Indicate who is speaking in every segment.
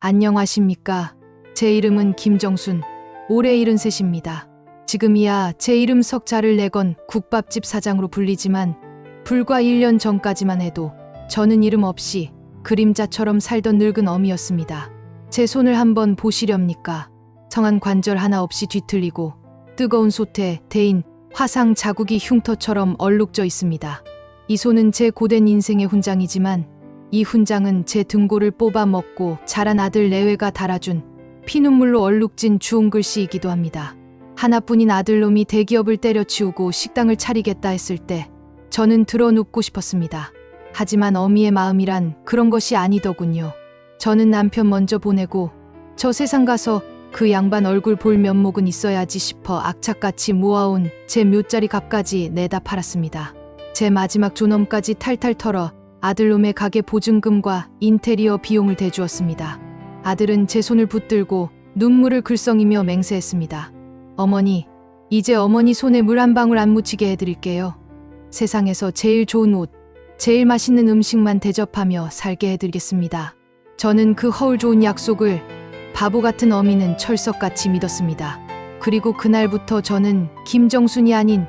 Speaker 1: 안녕하십니까. 제 이름은 김정순. 올해 73입니다. 지금이야 제 이름 석자를 내건 국밥집 사장으로 불리지만 불과 1년 전까지만 해도 저는 이름 없이 그림자처럼 살던 늙은 어미였습니다. 제 손을 한번 보시렵니까? 성한 관절 하나 없이 뒤틀리고 뜨거운 솥에 데인 화상 자국이 흉터처럼 얼룩져 있습니다. 이 손은 제 고된 인생의 훈장이지만 이 훈장은 제 등골을 뽑아 먹고 자란 아들 내외가 달아준 피눈물로 얼룩진 주홍 글씨이기도 합니다. 하나뿐인 아들놈이 대기업을 때려치우고 식당을 차리겠다 했을 때 저는 드러눕고 싶었습니다. 하지만 어미의 마음이란 그런 것이 아니더군요. 저는 남편 먼저 보내고 저 세상 가서 그 양반 얼굴 볼 면목은 있어야지 싶어 악착같이 모아온 제 묘짜리 값까지 내다 팔았습니다. 제 마지막 존엄까지 탈탈 털어 아들놈의 가게 보증금과 인테리어 비용을 대주었습니다. 아들은 제 손을 붙들고 눈물을 글썽이며 맹세했습니다. 어머니, 이제 어머니 손에 물 한 방울 안 묻히게 해드릴게요. 세상에서 제일 좋은 옷, 제일 맛있는 음식만 대접하며 살게 해드리겠습니다. 저는 그 허울 좋은 약속을 바보 같은 어미는 철석같이 믿었습니다. 그리고 그날부터 저는 김정순이 아닌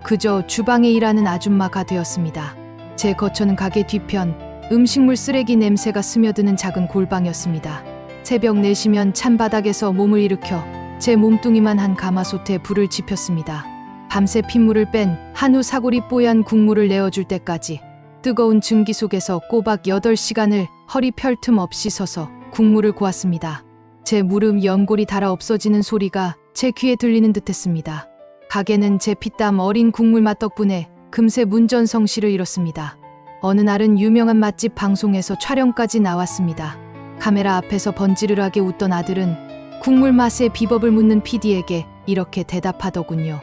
Speaker 1: 그저 주방에 일하는 아줌마가 되었습니다. 제 거처는 가게 뒤편 음식물 쓰레기 냄새가 스며드는 작은 골방이었습니다. 새벽 4시면 찬바닥에서 몸을 일으켜 제 몸뚱이만 한 가마솥에 불을 지폈습니다. 밤새 핏물을 뺀 한우 사골이 뽀얀 국물을 내어줄 때까지 뜨거운 증기 속에서 꼬박 8시간을 허리 펼 틈 없이 서서 국물을 고았습니다. 제 무릎 연골이 닳아 없어지는 소리가 제 귀에 들리는 듯했습니다. 가게는 제 피땀 어린 국물맛 덕분에 금세 문전성시를 이뤘습니다. 어느 날은 유명한 맛집 방송에서 촬영까지 나왔습니다. 카메라 앞에서 번지르르하게 웃던 아들은 국물 맛의 비법을 묻는 PD에게 이렇게 대답하더군요.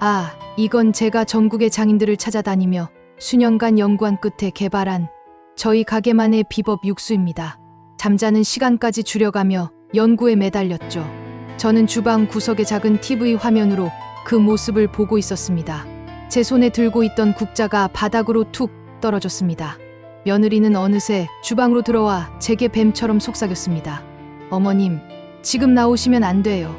Speaker 1: 아, 이건 제가 전국의 장인들을 찾아다니며 수년간 연구한 끝에 개발한 저희 가게만의 비법 육수입니다. 잠자는 시간까지 줄여가며 연구에 매달렸죠. 저는 주방 구석의 작은 TV 화면으로 그 모습을 보고 있었습니다. 제 손에 들고 있던 국자가 바닥으로 툭 떨어졌습니다. 며느리는 어느새 주방으로 들어와 제게 뱀처럼 속삭였습니다. 어머님, 지금 나오시면 안 돼요.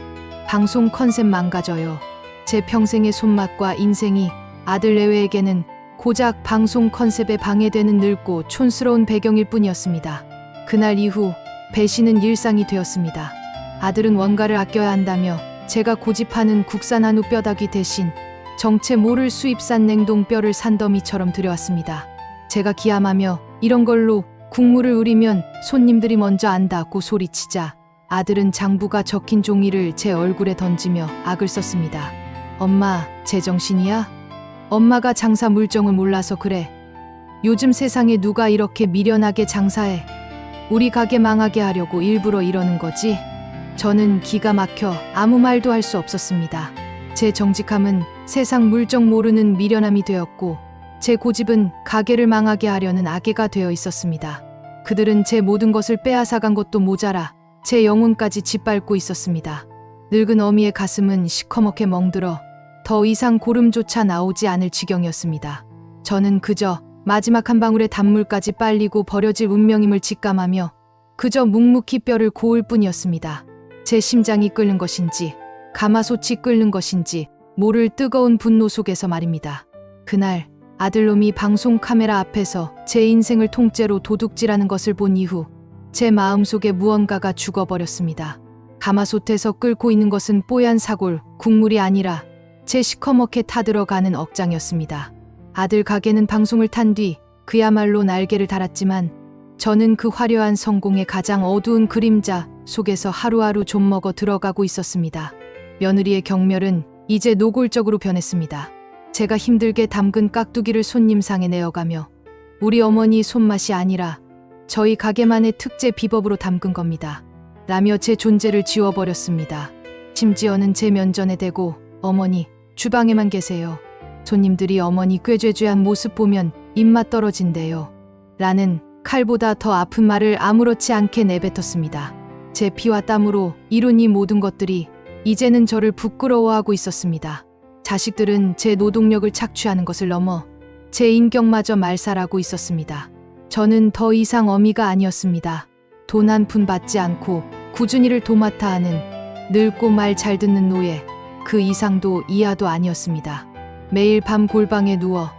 Speaker 1: 방송 컨셉 망가져요. 제 평생의 손맛과 인생이 아들 내외에게는 고작 방송 컨셉에 방해되는 늙고 촌스러운 배경일 뿐이었습니다. 그날 이후 배신은 일상이 되었습니다. 아들은 원가를 아껴야 한다며 제가 고집하는 국산 한우 뼈다귀 대신 정체 모를 수입산 냉동뼈를 산더미처럼 들여왔습니다. 제가 기함하며 이런 걸로 국물을 우리면 손님들이 먼저 안다고 소리치자 아들은 장부가 적힌 종이를 제 얼굴에 던지며 악을 썼습니다. 엄마, 제정신이야? 엄마가 장사 물정을 몰라서 그래. 요즘 세상에 누가 이렇게 미련하게 장사해. 우리 가게 망하게 하려고 일부러 이러는 거지? 저는 기가 막혀 아무 말도 할 수 없었습니다. 제 정직함은 세상 물정 모르는 미련함이 되었고 제 고집은 가게를 망하게 하려는 악의가 되어 있었습니다. 그들은 제 모든 것을 빼앗아간 것도 모자라 제 영혼까지 짓밟고 있었습니다. 늙은 어미의 가슴은 시커멓게 멍들어 더 이상 고름조차 나오지 않을 지경이었습니다. 저는 그저 마지막 한 방울의 단물까지 빨리고 버려질 운명임을 직감하며 그저 묵묵히 뼈를 고을 뿐이었습니다. 제 심장이 끓는 것인지 가마솥이 끓는 것인지 모를 뜨거운 분노 속에서 말입니다. 그날 아들놈이 방송 카메라 앞에서 제 인생을 통째로 도둑질하는 것을 본 이후 제 마음속에 무언가가 죽어버렸습니다. 가마솥에서 끓고 있는 것은 뽀얀 사골, 국물이 아니라 제 시커멓게 타들어가는 억장이었습니다. 아들 가게는 방송을 탄 뒤 그야말로 날개를 달았지만 저는 그 화려한 성공의 가장 어두운 그림자 속에서 하루하루 좀먹어 들어가고 있었습니다. 며느리의 경멸은 이제 노골적으로 변했습니다. 제가 힘들게 담근 깍두기를 손님상에 내어가며 우리 어머니 손맛이 아니라 저희 가게만의 특제 비법으로 담근 겁니다. 라며 제 존재를 지워버렸습니다. 심지어는 제 면전에 대고 어머니, 주방에만 계세요. 손님들이 어머니 꾀죄죄한 모습 보면 입맛 떨어진대요. 라는 칼보다 더 아픈 말을 아무렇지 않게 내뱉었습니다. 제 피와 땀으로 이룬 이 모든 것들이 이제는 저를 부끄러워하고 있었습니다. 자식들은 제 노동력을 착취하는 것을 넘어 제 인격마저 말살하고 있었습니다. 저는 더 이상 어미가 아니었습니다. 돈 한 푼 받지 않고 꾸준히를 도맡아 하는 늙고 말 잘 듣는 노예, 그 이상도 이하도 아니었습니다. 매일 밤 골방에 누워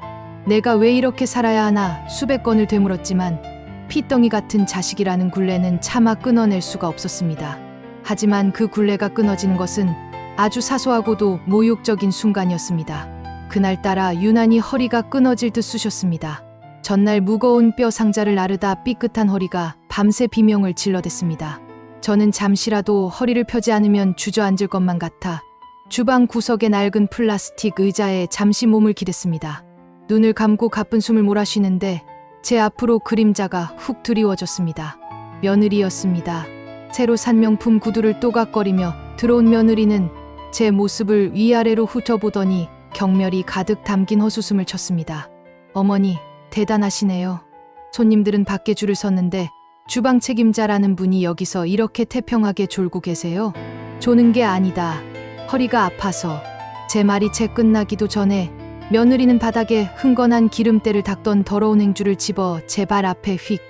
Speaker 1: 내가 왜 이렇게 살아야 하나 수백 건을 되물었지만 피덩이 같은 자식이라는 굴레는 차마 끊어낼 수가 없었습니다. 하지만 그 굴레가 끊어지는 것은 아주 사소하고도 모욕적인 순간이었습니다. 그날따라 유난히 허리가 끊어질 듯 쑤셨습니다. 전날 무거운 뼈 상자를 나르다 삐끗한 허리가 밤새 비명을 질러댔습니다. 저는 잠시라도 허리를 펴지 않으면 주저앉을 것만 같아 주방 구석의 낡은 플라스틱 의자에 잠시 몸을 기댔습니다. 눈을 감고 가쁜 숨을 몰아쉬는데 제 앞으로 그림자가 훅 드리워졌습니다. 며느리였습니다. 새로 산 명품 구두를 또각거리며 들어온 며느리는 제 모습을 위아래로 훑어보더니 경멸이 가득 담긴 헛웃음을 쳤습니다. 어머니, 대단하시네요. 손님들은 밖에 줄을 섰는데 주방 책임자라는 분이 여기서 이렇게 태평하게 졸고 계세요? 조는 게 아니다. 허리가 아파서. 제 말이 채 끝나기도 전에 며느리는 바닥에 흥건한 기름때를 닦던 더러운 행주를 집어 제 발 앞에 휙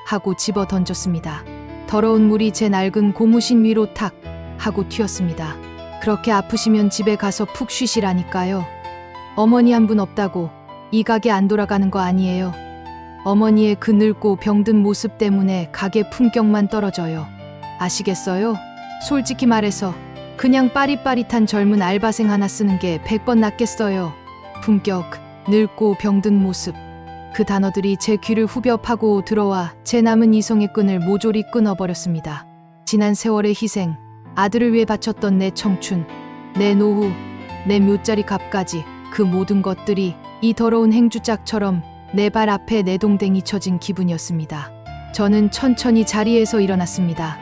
Speaker 1: 하고 집어 던졌습니다. 더러운 물이 제 낡은 고무신 위로 탁 하고 튀었습니다. 그렇게 아프시면 집에 가서 푹 쉬시라니까요. 어머니 한 분 없다고 이 가게 안 돌아가는 거 아니에요. 어머니의 그 늙고 병든 모습 때문에 가게 품격만 떨어져요. 아시겠어요? 솔직히 말해서 그냥 빠릿빠릿한 젊은 알바생 하나 쓰는 게 100번 낫겠어요. 품격, 늙고 병든 모습. 그 단어들이 제 귀를 후벼 파고 들어와 제 남은 이성의 끈을 모조리 끊어버렸습니다. 지난 세월의 희생, 아들을 위해 바쳤던 내 청춘, 내 노후, 내 묘짜리 값까지 그 모든 것들이 이 더러운 행주짝처럼 내 발 앞에 내동댕이 쳐진 기분이었습니다. 저는 천천히 자리에서 일어났습니다.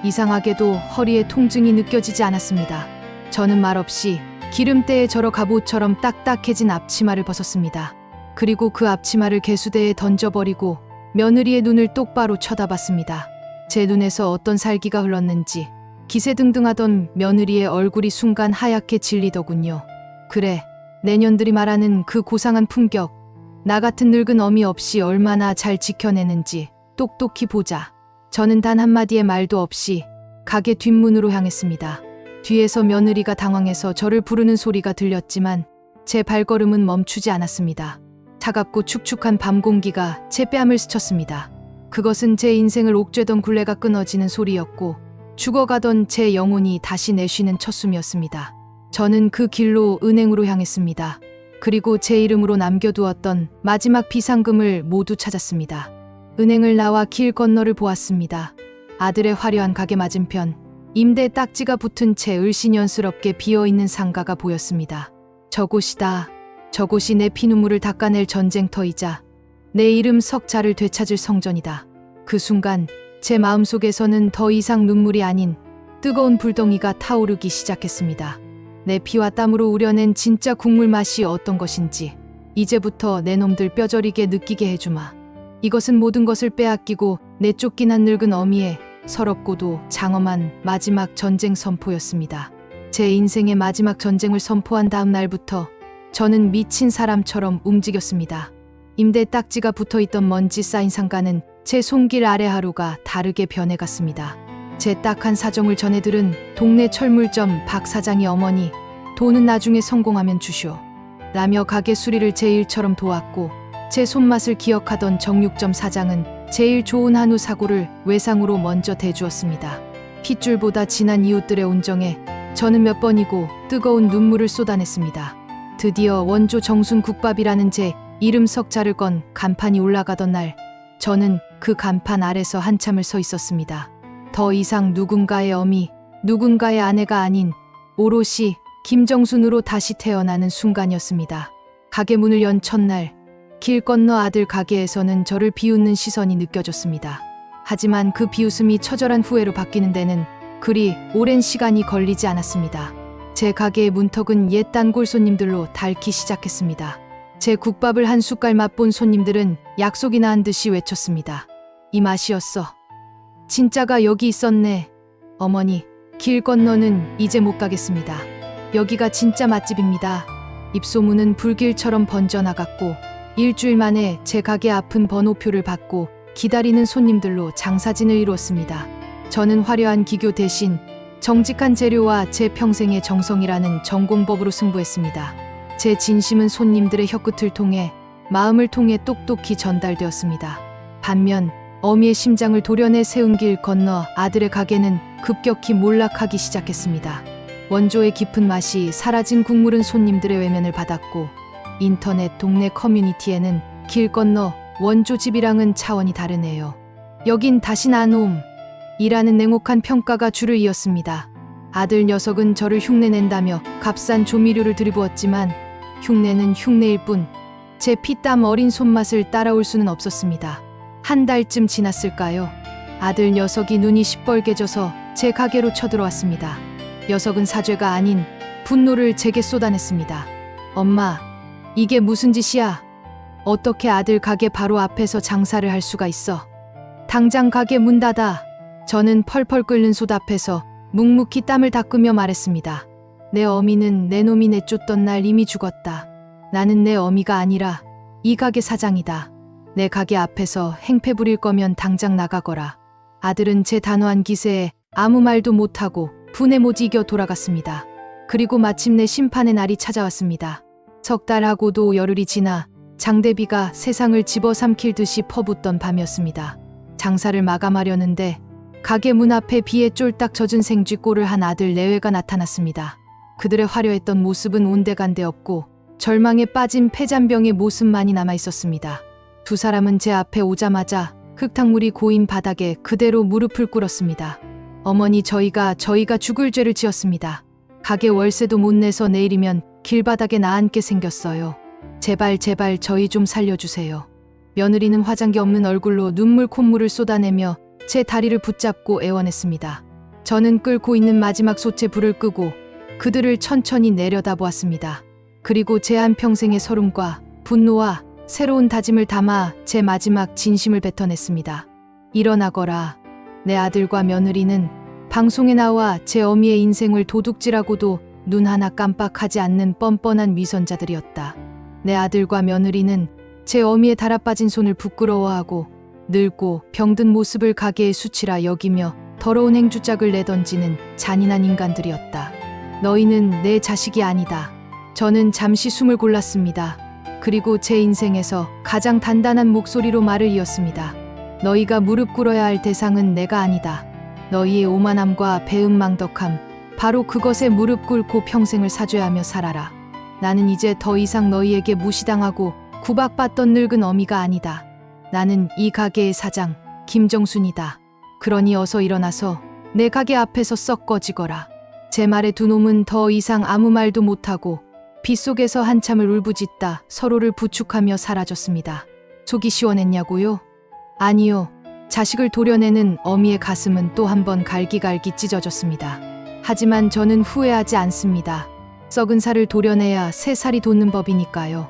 Speaker 1: 이상하게도 허리에 통증이 느껴지지 않았습니다. 저는 말없이 기름때에 절어 갑옷처럼 딱딱해진 앞치마를 벗었습니다. 그리고 그 앞치마를 개수대에 던져버리고 며느리의 눈을 똑바로 쳐다봤습니다. 제 눈에서 어떤 살기가 흘렀는지 기세등등하던 며느리의 얼굴이 순간 하얗게 질리더군요. 그래, 내년들이 말하는 그 고상한 품격, 나 같은 늙은 어미 없이 얼마나 잘 지켜내는지 똑똑히 보자. 저는 단 한마디의 말도 없이 가게 뒷문으로 향했습니다. 뒤에서 며느리가 당황해서 저를 부르는 소리가 들렸지만 제 발걸음은 멈추지 않았습니다. 차갑고 축축한 밤 공기가 제 뺨을 스쳤습니다. 그것은 제 인생을 옥죄던 굴레가 끊어지는 소리였고 죽어가던 제 영혼이 다시 내쉬는 첫 숨이었습니다. 저는 그 길로 은행으로 향했습니다. 그리고 제 이름으로 남겨두었던 마지막 비상금을 모두 찾았습니다. 은행을 나와 길 건너를 보았습니다. 아들의 화려한 가게 맞은편 임대 딱지가 붙은 채 을씨년스럽게 비어있는 상가가 보였습니다. 저곳이다. 저곳이 내 피눈물을 닦아낼 전쟁터이자 내 이름 석자를 되찾을 성전이다. 그 순간 제 마음속에서는 더 이상 눈물이 아닌 뜨거운 불덩이가 타오르기 시작했습니다. 내 피와 땀으로 우려낸 진짜 국물 맛이 어떤 것인지 이제부터 내 놈들 뼈저리게 느끼게 해주마. 이것은 모든 것을 빼앗기고 내쫓긴 한 늙은 어미의 서럽고도 장엄한 마지막 전쟁 선포였습니다. 제 인생의 마지막 전쟁을 선포한 다음 날부터 저는 미친 사람처럼 움직였습니다. 임대 딱지가 붙어있던 먼지 쌓인 상가는 제 손길 아래 하루가 다르게 변해갔습니다. 제 딱한 사정을 전해 들은 동네 철물점 박 사장이 어머니, 돈은 나중에 성공하면 주쇼 라며 가게 수리를 제 일처럼 도왔고 제 손맛을 기억하던 정육점 사장은 제일 좋은 한우 사고를 외상으로 먼저 대주었습니다. 핏줄보다 진한 이웃들의 온정에 저는 몇 번이고 뜨거운 눈물을 쏟아냈습니다. 드디어 원조 정순 국밥이라는 제 이름 석자를 건 간판이 올라가던 날 저는 그 간판 아래서 한참을 서 있었습니다. 더 이상 누군가의 어미, 누군가의 아내가 아닌 오롯이 김정순으로 다시 태어나는 순간이었습니다. 가게 문을 연 첫날 길 건너 아들 가게에서는 저를 비웃는 시선이 느껴졌습니다. 하지만 그 비웃음이 처절한 후회로 바뀌는 데는 그리 오랜 시간이 걸리지 않았습니다. 제 가게의 문턱은 옛 단골 손님들로 닳기 시작했습니다. 제 국밥을 한 숟갈 맛본 손님들은 약속이나 한 듯이 외쳤습니다. 이 맛이었어. 진짜가 여기 있었네. 어머니, 길 건너는 이제 못 가겠습니다. 여기가 진짜 맛집입니다. 입소문은 불길처럼 번져나갔고 일주일 만에 제 가게 앞은 번호표를 받고 기다리는 손님들로 장사진을 이루었습니다. 저는 화려한 기교 대신 정직한 재료와 제 평생의 정성이라는 전공법으로 승부했습니다. 제 진심은 손님들의 혀끝을 통해 마음을 통해 똑똑히 전달되었습니다. 반면 어미의 심장을 도려내 세운 길 건너 아들의 가게는 급격히 몰락하기 시작했습니다. 원조의 깊은 맛이 사라진 국물은 손님들의 외면을 받았고 인터넷 동네 커뮤니티에는 길 건너 원조 집이랑은 차원이 다르네요. 여긴 다신 안 옴. 이라는 냉혹한 평가가 줄을 이었습니다. 아들 녀석은 저를 흉내낸다며 값싼 조미료를 들이부었지만 흉내는 흉내일 뿐 제 피땀 어린 손맛을 따라올 수는 없었습니다. 한 달쯤 지났을까요? 아들 녀석이 눈이 시뻘개져서 제 가게로 쳐들어왔습니다. 녀석은 사죄가 아닌 분노를 제게 쏟아냈습니다. 엄마, 이게 무슨 짓이야? 어떻게 아들 가게 바로 앞에서 장사를 할 수가 있어? 당장 가게 문 닫아. 저는 펄펄 끓는 솥 앞에서 묵묵히 땀을 닦으며 말했습니다. 내 어미는 내 놈이 내쫓던 날 이미 죽었다. 나는 내 어미가 아니라 이 가게 사장이다. 내 가게 앞에서 행패 부릴 거면 당장 나가거라. 아들은 제 단호한 기세에 아무 말도 못하고 분에 못 이겨 돌아갔습니다. 그리고 마침내 심판의 날이 찾아왔습니다. 석 달하고도 열흘이 지나 장대비가 세상을 집어삼킬 듯이 퍼붓던 밤이었습니다. 장사를 마감하려는데 가게 문 앞에 비에 쫄딱 젖은 생쥐꼴을 한 아들 내외가 나타났습니다. 그들의 화려했던 모습은 온데간데 없고 절망에 빠진 폐잔병의 모습만이 남아있었습니다. 두 사람은 제 앞에 오자마자 흙탕물이 고인 바닥에 그대로 무릎을 꿇었습니다. 어머니, 저희가 죽을 죄를 지었습니다. 가게 월세도 못 내서 내일이면 길바닥에 나앉게 생겼어요. 제발 저희 좀 살려주세요. 며느리는 화장기 없는 얼굴로 눈물 콧물을 쏟아내며 제 다리를 붙잡고 애원했습니다. 저는 끓고 있는 마지막 솥에 불을 끄고 그들을 천천히 내려다보았습니다. 그리고 제 한평생의 서름과 분노와 새로운 다짐을 담아 제 마지막 진심을 뱉어냈습니다. 일어나거라. 내 아들과 며느리는 방송에 나와 제 어미의 인생을 도둑질하고도 눈 하나 깜빡하지 않는 뻔뻔한 위선자들이었다. 내 아들과 며느리는 제 어미의 달아빠진 손을 부끄러워하고 늙고 병든 모습을 가게의 수치라 여기며 더러운 행주짝을 내던지는 잔인한 인간들이었다. 너희는 내 자식이 아니다. 저는 잠시 숨을 골랐습니다. 그리고 제 인생에서 가장 단단한 목소리로 말을 이었습니다. 너희가 무릎 꿇어야 할 대상은 내가 아니다. 너희의 오만함과 배은망덕함, 바로 그것에 무릎 꿇고 평생을 사죄하며 살아라. 나는 이제 더 이상 너희에게 무시당하고 구박받던 늙은 어미가 아니다. 나는 이 가게의 사장, 김정순이다. 그러니 어서 일어나서 내 가게 앞에서 썩 꺼지거라. 제 말에 두 놈은 더 이상 아무 말도 못하고 빗속에서 한참을 울부짖다 서로를 부축하며 사라졌습니다. 속이 시원했냐고요? 아니요. 자식을 도려내는 어미의 가슴은 또 한 번 갈기갈기 찢어졌습니다. 하지만 저는 후회하지 않습니다. 썩은 살을 도려내야 새 살이 돋는 법이니까요.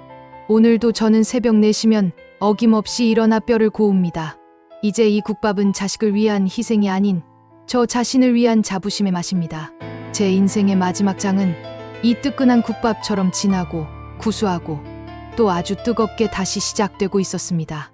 Speaker 1: 오늘도 저는 새벽 4시면 어김없이 일어나 뼈를 고웁니다. 이제 이 국밥은 자식을 위한 희생이 아닌 저 자신을 위한 자부심의 맛입니다. 제 인생의 마지막 장은 이 뜨끈한 국밥처럼 진하고 구수하고 또 아주 뜨겁게 다시 시작되고 있었습니다.